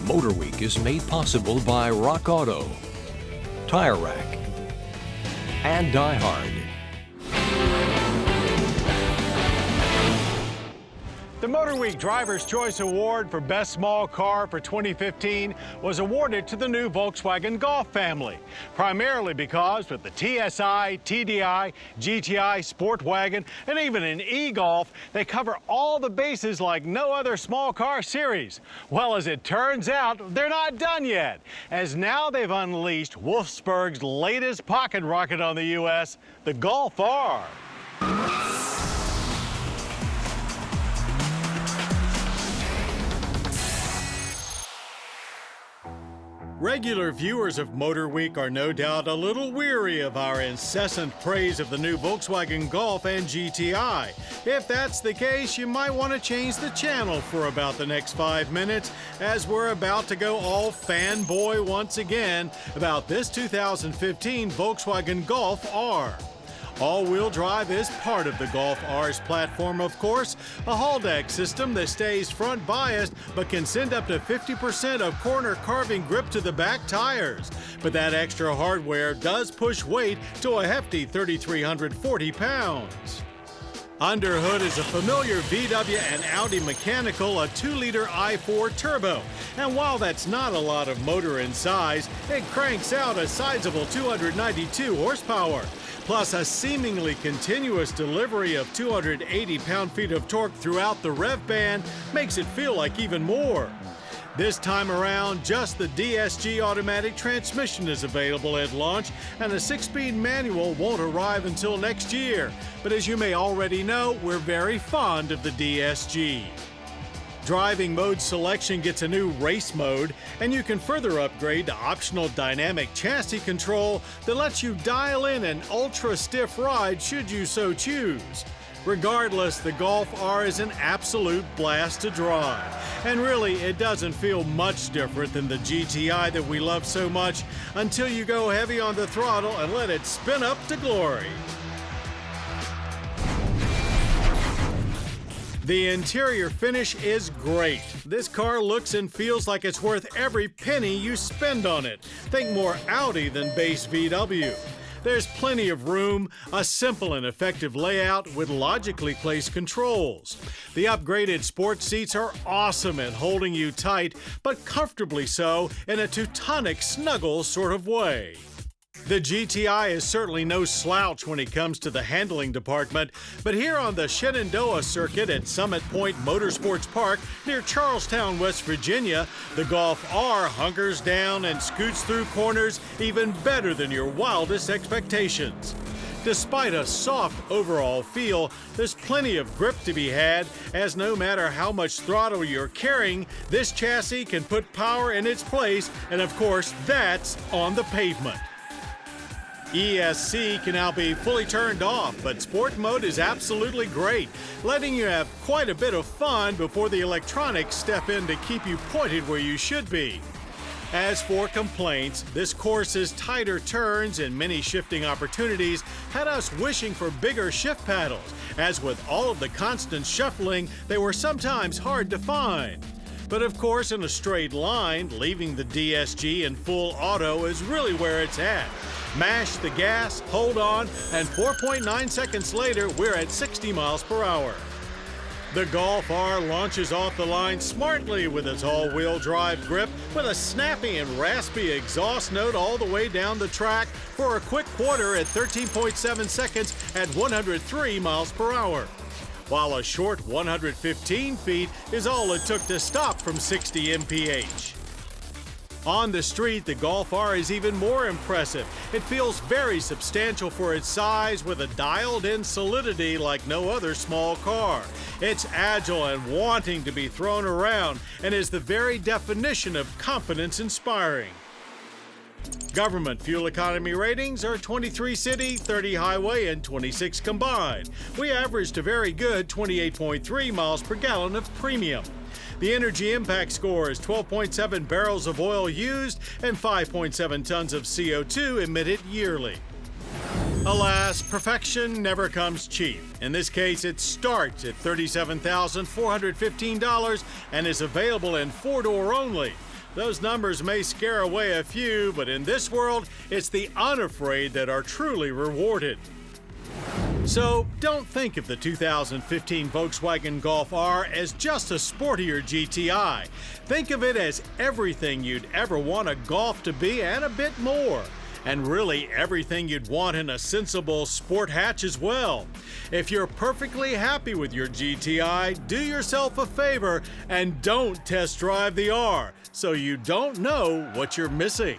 MotorWeek is made possible by Rock Auto, Tire Rack, and Die Hard. The MotorWeek Driver's Choice Award for Best Small Car for 2015 was awarded to the new Volkswagen Golf family, primarily because with the TSI, TDI, GTI, Sportwagon, and even an e-Golf, they cover all the bases like no other small car series. Well, as it turns out, they're not done yet, as now they've unleashed Wolfsburg's latest pocket rocket on the U.S., the Golf R. Regular viewers of MotorWeek are no doubt a little weary of our incessant praise of the new Volkswagen Golf and GTI. If that's the case, you might want to change the channel for about the next 5 minutes, as we're about to go all fanboy once again about this 2015 Volkswagen Golf R. All-wheel drive is part of the Golf R's platform, of course, a Haldex system that stays front biased but can send up to 50% of corner carving grip to the back tires. But that extra hardware does push weight to a hefty 3,340 pounds. Under hood is a familiar VW and Audi mechanical, a 2-liter i4 turbo. And while that's not a lot of motor in size, it cranks out a sizable 292 horsepower. Plus a seemingly continuous delivery of 280 pound-feet of torque throughout the rev band makes it feel like even more. This time around, just the DSG automatic transmission is available at launch, and a 6-speed manual won't arrive until next year. But as you may already know, we're very fond of the DSG. Driving mode selection gets a new race mode, and you can further upgrade to optional dynamic chassis control that lets you dial in an ultra-stiff ride should you so choose. Regardless, the Golf R is an absolute blast to drive. And really, it doesn't feel much different than the GTI that we love so much until you go heavy on the throttle and let it spin up to glory. The interior finish is great. This car looks and feels like it's worth every penny you spend on it. Think more Audi than base VW. There's plenty of room, a simple and effective layout with logically placed controls. The upgraded sports seats are awesome at holding you tight, but comfortably so in a Teutonic snuggle sort of way. The GTI is certainly no slouch when it comes to the handling department, but here on the Shenandoah circuit at Summit Point Motorsports Park near Charlestown, West Virginia, the Golf R hunkers down and scoots through corners even better than your wildest expectations. Despite a soft overall feel, there's plenty of grip to be had, as no matter how much throttle you're carrying, this chassis can put power in its place, and of course, that's on the pavement. ESC can now be fully turned off, but Sport Mode is absolutely great, letting you have quite a bit of fun before the electronics step in to keep you pointed where you should be. As for complaints, this course's tighter turns and many shifting opportunities had us wishing for bigger shift paddles, as with all of the constant shuffling, they were sometimes hard to find. But of course, in a straight line, leaving the DSG in full auto is really where it's at. Mash the gas, hold on, and 4.9 seconds later, we're at 60 miles per hour. The Golf R launches off the line smartly with its all-wheel drive grip, with a snappy and raspy exhaust note all the way down the track for a quick quarter at 13.7 seconds at 103 miles per hour. While a short 115 feet is all it took to stop from 60 mph. On the street, the Golf R is even more impressive. It feels very substantial for its size, with a dialed-in solidity like no other small car. It's agile and wanting to be thrown around, and is the very definition of confidence-inspiring. Government fuel economy ratings are 23 city, 30 highway, and 26 combined. We averaged a very good 28.3 miles per gallon of premium. The energy impact score is 12.7 barrels of oil used and 5.7 tons of CO2 emitted yearly. Alas, perfection never comes cheap. In this case, it starts at $37,415 and is available in 4-door only. Those numbers may scare away a few, but in this world, it's the unafraid that are truly rewarded. So don't think of the 2015 Volkswagen Golf R as just a sportier GTI. Think of it as everything you'd ever want a Golf to be and a bit more. And really everything you'd want in a sensible sport hatch as well. If you're perfectly happy with your GTI, do yourself a favor and don't test drive the R, so you don't know what you're missing.